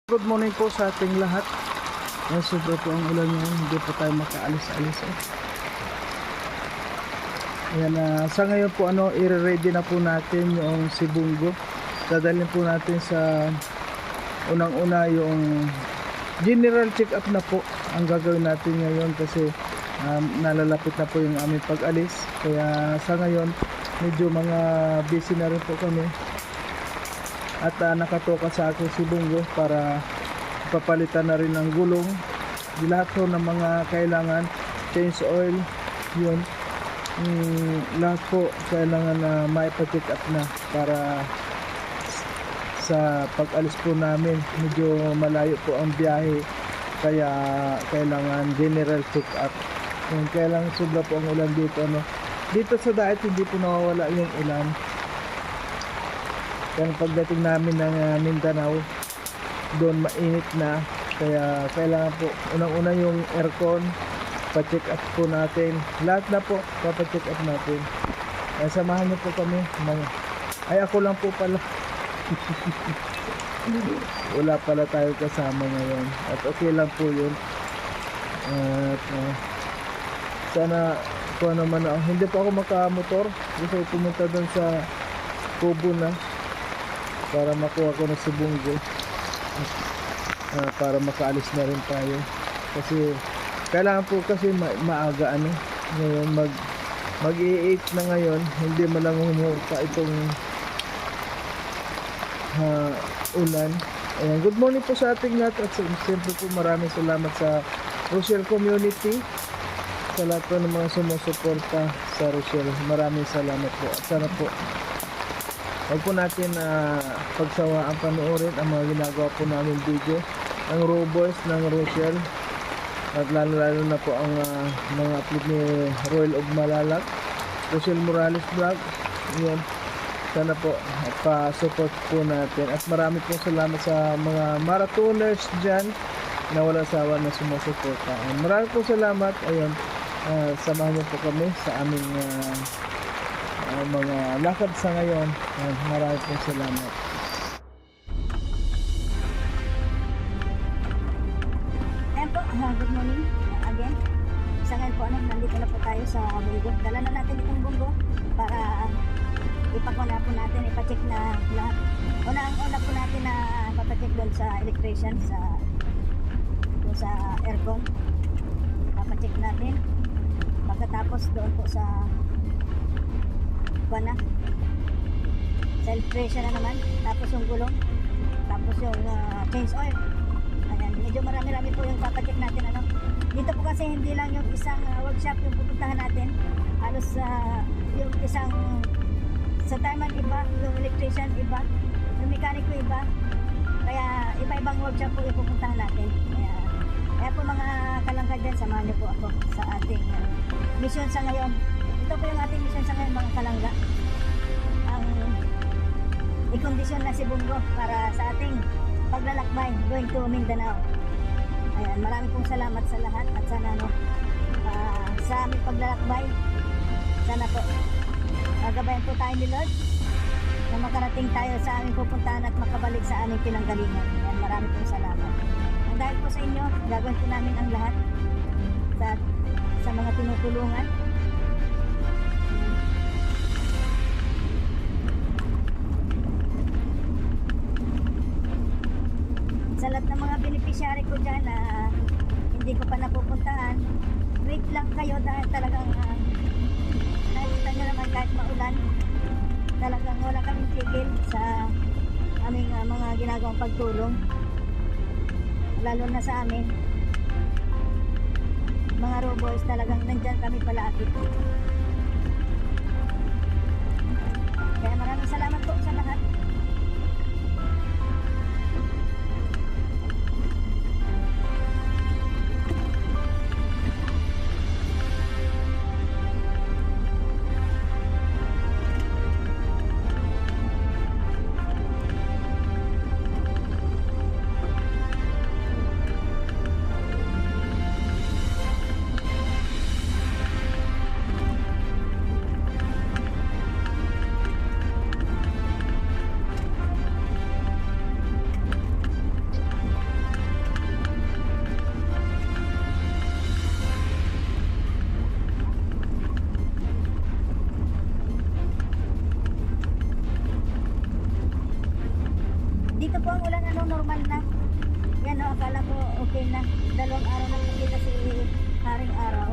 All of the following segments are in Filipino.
Good morning po sa ating lahat. Sobra po ang ulan ngayon, hindi po tayo makaalis-alis. Ayan, sa ngayon po i-ready na po natin yung sibunggo. Dadalhin po natin sa unang-una yung general check-up na po ang gagawin natin ngayon kasi nalalapit na po yung aming pag-alis. Kaya sa ngayon medyo mga busy na rin po kami. At nakatoka sa akin si Bungo para papalitan na rin ng gulong, lahat po ng mga kailangan, change oil, yun, lahat po kailangan na maipa-check up na para sa pag-alis po namin. Medyo malayo po ang biyahe kaya kailangan general check up. Kailangan sobra po ang ulan dito, dito sa daet hindi po nawawala yung ulan. Kaya pagdating namin ng Mindanao, doon mainit na. Kaya kailangan po unang-una yung aircon, pa-check up po natin. Lahat na po, pa-check up natin. Kaya samahan niyo po kami. Ay, ako lang po pala. Wala pala tayo kasama ngayon. At okay lang po yun. At sana kung naman hindi pa ako makamotor. Gusto ko pumunta doon sa Kubo na para makuha ko na si Bungo, para makaalis na rin tayo kasi kailangan po kasi maaga ngayon mag-i-8 na ngayon, hindi man lang humurka itong ulan. Ayan, good morning po sa ating lahat at siyempre po maraming salamat sa Rochelle community, sa lahat po ng mga sumusuporta sa Rochelle. Maraming salamat po at sana po huwag po natin pagsawaan panoorin ang mga ginagawa po namin video ang Roboys ng Rochelle at lalo na po ang mga upload ni Royal of Malalak, Rochelle Morales Vlog. Yan, sana po pa-support po natin at marami pong salamat sa mga marathoners dyan na walang sawa na sumusuporta. Marami pong salamat. Ayun, samahan niyo po kami sa aming mga lakad sa ngayon. Marami pong salamat. Ayan po, good morning again. Sa ngayon po, nandito na po tayo sa Bungo. Dala na natin itong Bungo para ipakuna po natin, ipacheck na lahat. Una po natin na papacheck doon sa electrician, sa aircon. Papacheck natin. Pagkatapos doon po sa electrician na naman, tapos yung gulong, tapos yung change oil. Ayan, medyo marami-rami po yung papacheck natin. Dito po kasi hindi lang yung isang workshop yung pupuntahan natin, halos yung isang sa timeman iba, yung electrician iba, yung mekaniko iba, kaya iba-ibang workshop po yung pupuntahan natin. Kaya po mga kalangka dyan, samahan niyo po ako sa ating mission sa ngayon. Ito po yung ating mission sa ngayon, mga kalangga, ang i-kondisyon na si Bungo para sa ating paglalakbay going to Mindanao. Ayan, marami pong salamat sa lahat at sana sa aming paglalakbay, sana po gabayan po tayo ni Lord na makarating tayo sa aming pupuntahan at makabalik sa aming pinanggalingan. Ayan, marami pong salamat. Ang dahil po sa inyo, gagawin po namin ang lahat sa mga tinutulungan. Sa lahat ng mga beneficiary ko dyan na hindi ko pa napupuntahan, wait lang kayo dahil talagang nakikita nyo naman kahit maulan, talagang wala kaming tigil sa aming mga ginagawang pagtulong, lalo na sa amin mga Roboys, talagang nandyan kami palagi. Kaya maraming salamat po sa lahat. parang ano, normal na. Yan o, akala ko okay na. 2 araw na nakita si Haring Araw.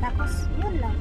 Tapos, yun lang.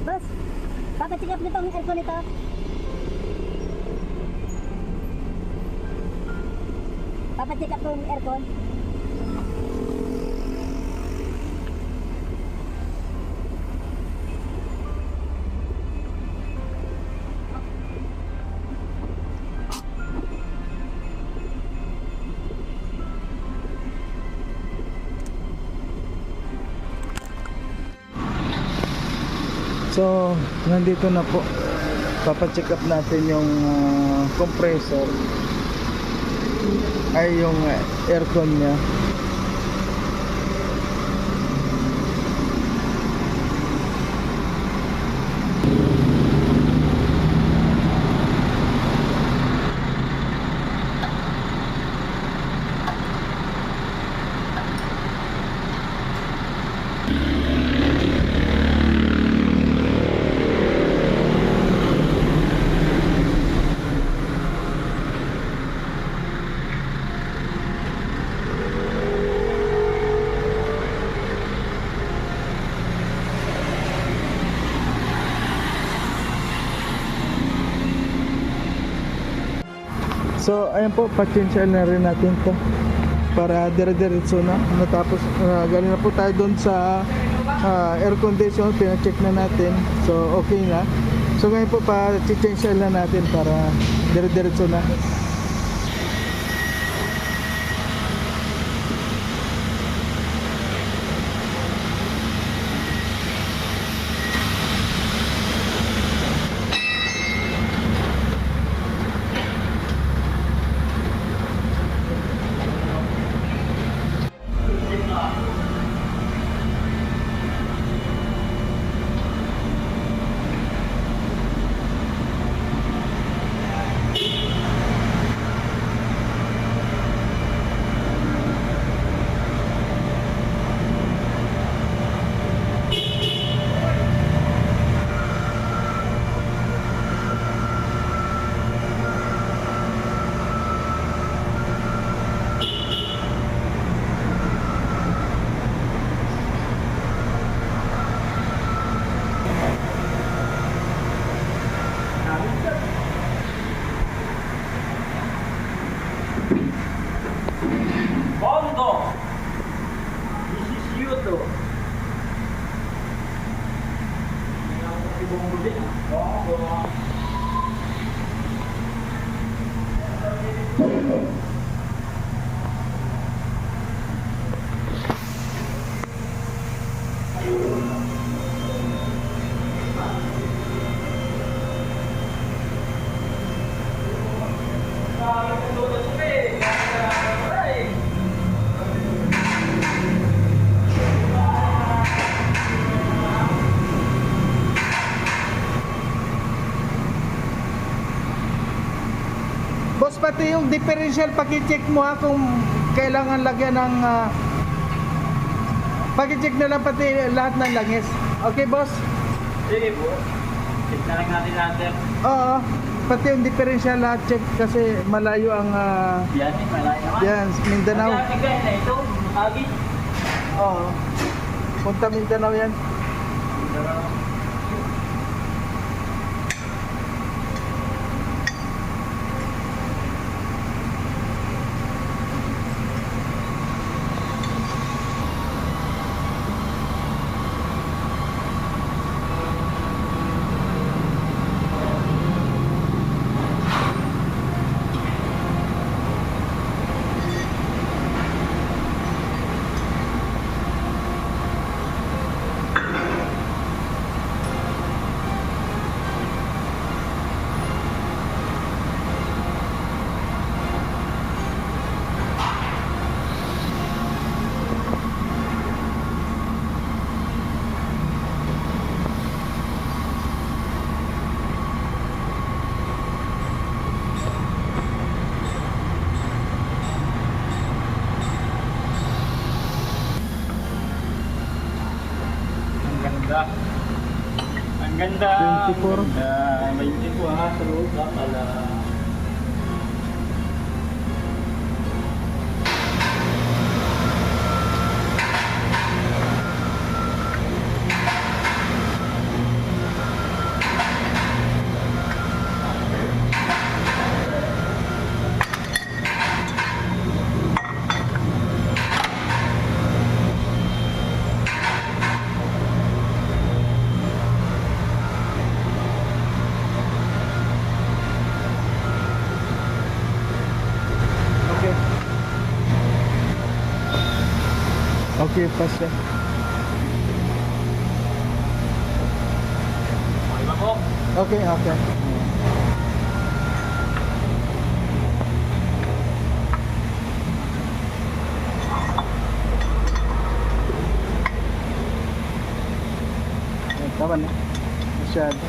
Boss, papacheck up nito ang aircon nito. Papacheck up yung aircon. So, nandito na po. Papacheck up natin yung compressor ay yung aircon niya. So, ayan po, pa-change na rin natin to para dire-diretso na. Natapos, galing na po tayo doon sa air condition, pina-check na natin. So, okay na. So, ngayon po, pa-change na natin para dire-diretso na. Bongo! This is you too. Si Bongo din. Bongo. Boss, pati yung differential, pakicheck mo ha kung kailangan lagyan ng pakicheck na lang pati lahat ng langis. Okay, boss? Sige po. Check na lang natin natin. Oo, pati yung differential lahat check kasi malayo ang Yan, malay naman. yan, Mindanao. Ang guys na ito, Agi. Oo, punta Mindanao yan. Ang ganda. 24. Ang ganda. 24 ha, sa loob ha, pala. Okay. Okay, pass yan. Okay ba po? Okay, okay. Tama na. Masyado.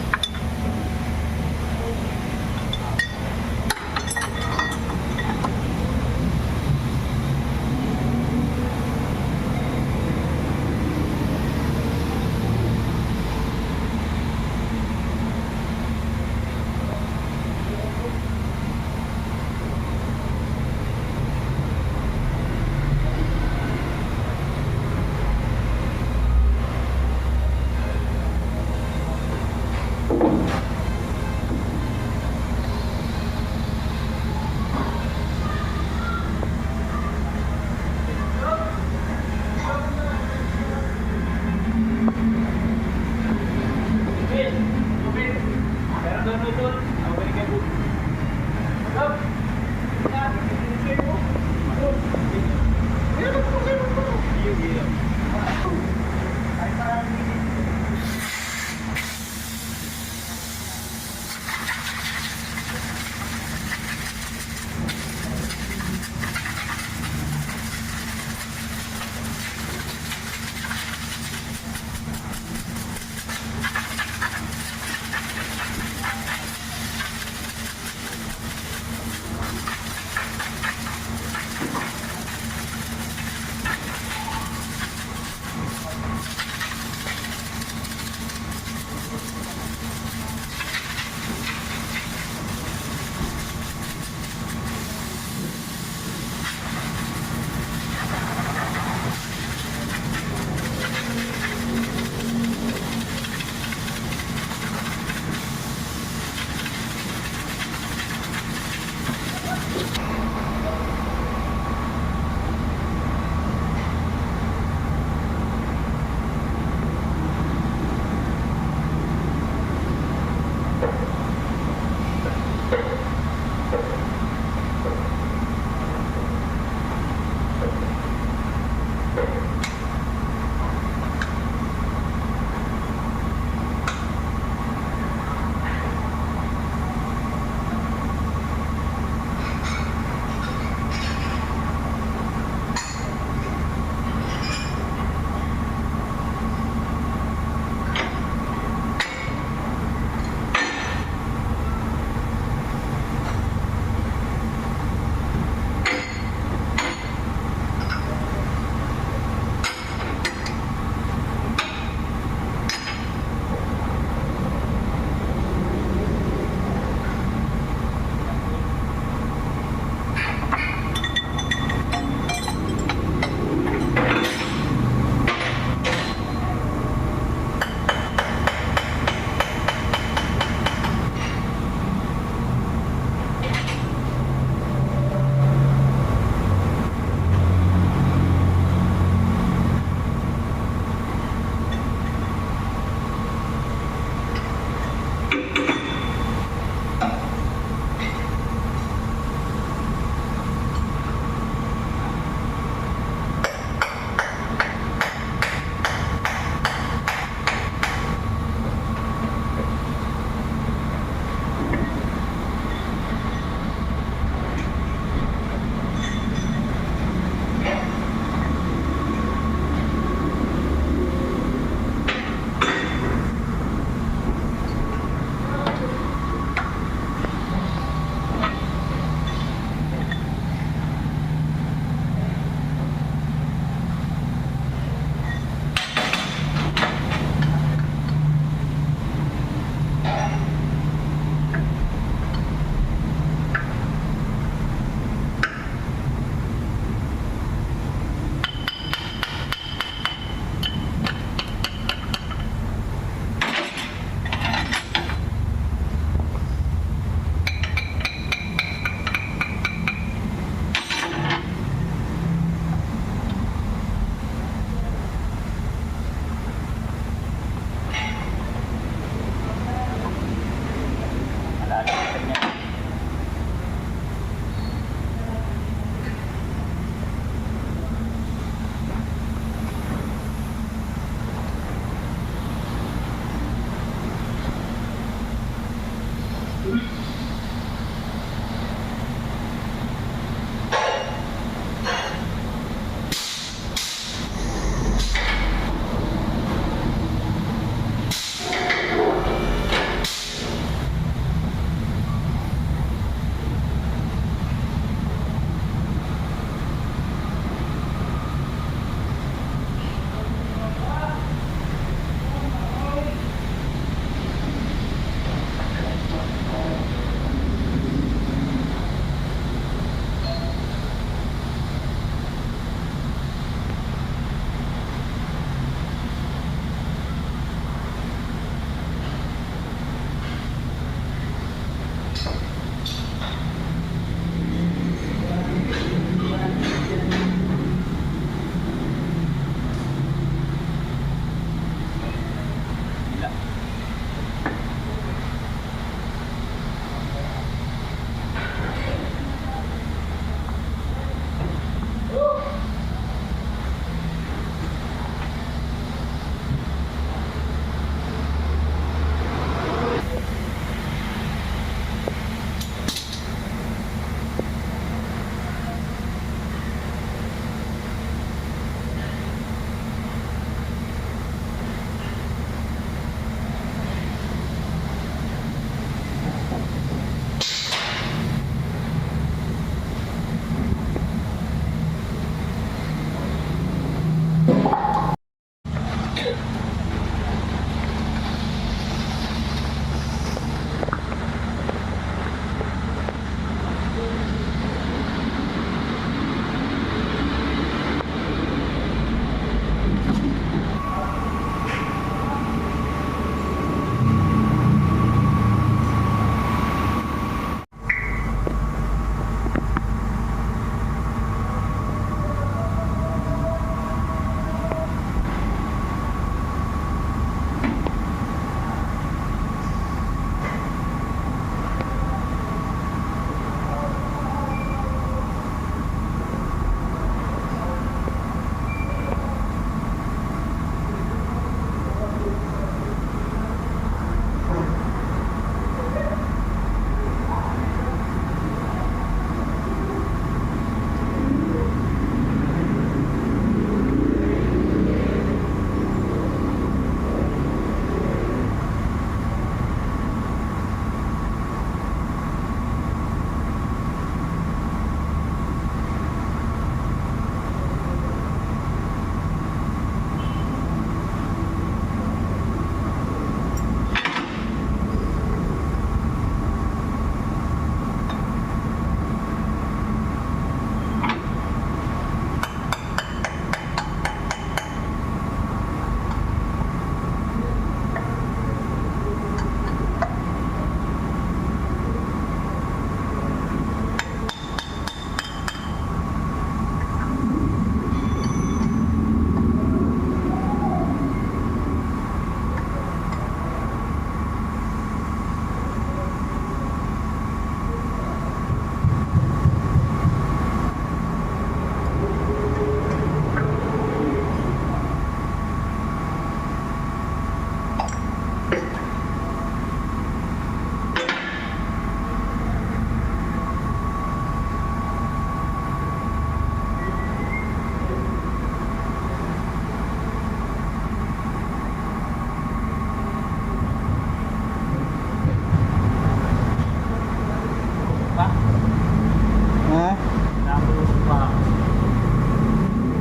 Ha?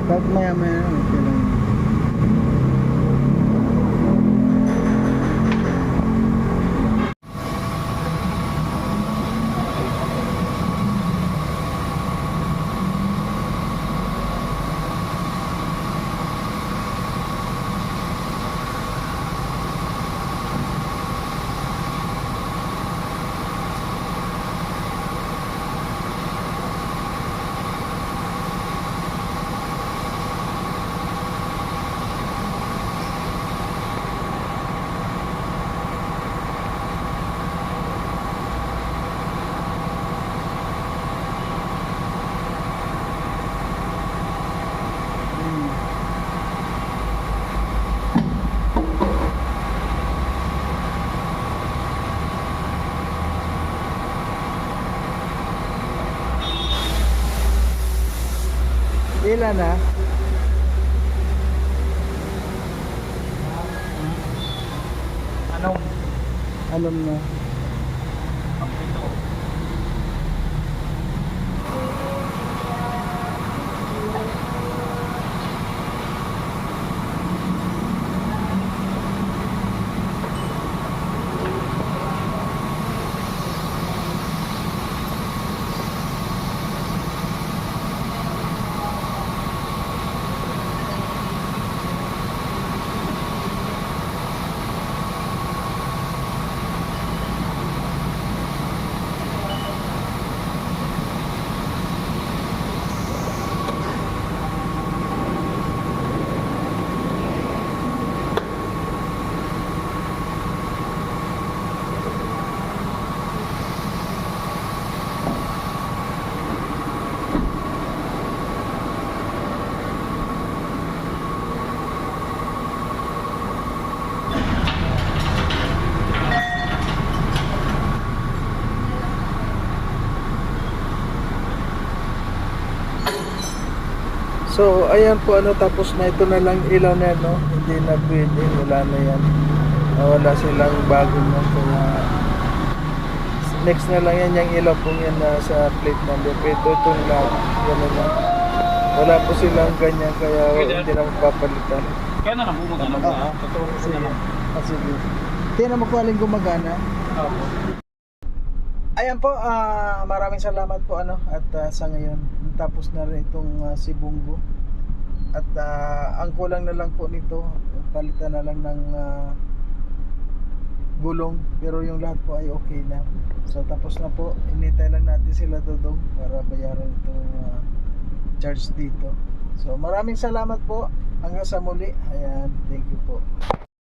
Pag maya maya, okay lang. Ilan na? Anong? Alam na. Ito. So, ayan po ano, tapos na ito na lang ilaw na yan, no? Hindi na pwede, wala na yan. Wala silang bago na. Kaya, next na lang yan, yung ilaw po yan na sa plate number. Pero itong lang, yan na lang. Wala po silang ganyan kaya hindi na magpapalitan. Kaya na lang bumagana Oo. ba? Totoo ko Sige. na lang. Sige. Tingnan mo kung alin gumagana. Opo. Ayan po, maraming salamat po ano at sa ngayon tapos na rin itong si Bungo. At ang kulang na lang po nito, palitan na lang ng gulong pero yung lahat po ay okay na. So tapos na po, inintay lang natin sila Dodong para bayaran itong charge dito. So maraming salamat po, hanggang sa muli. Ayan, thank you po.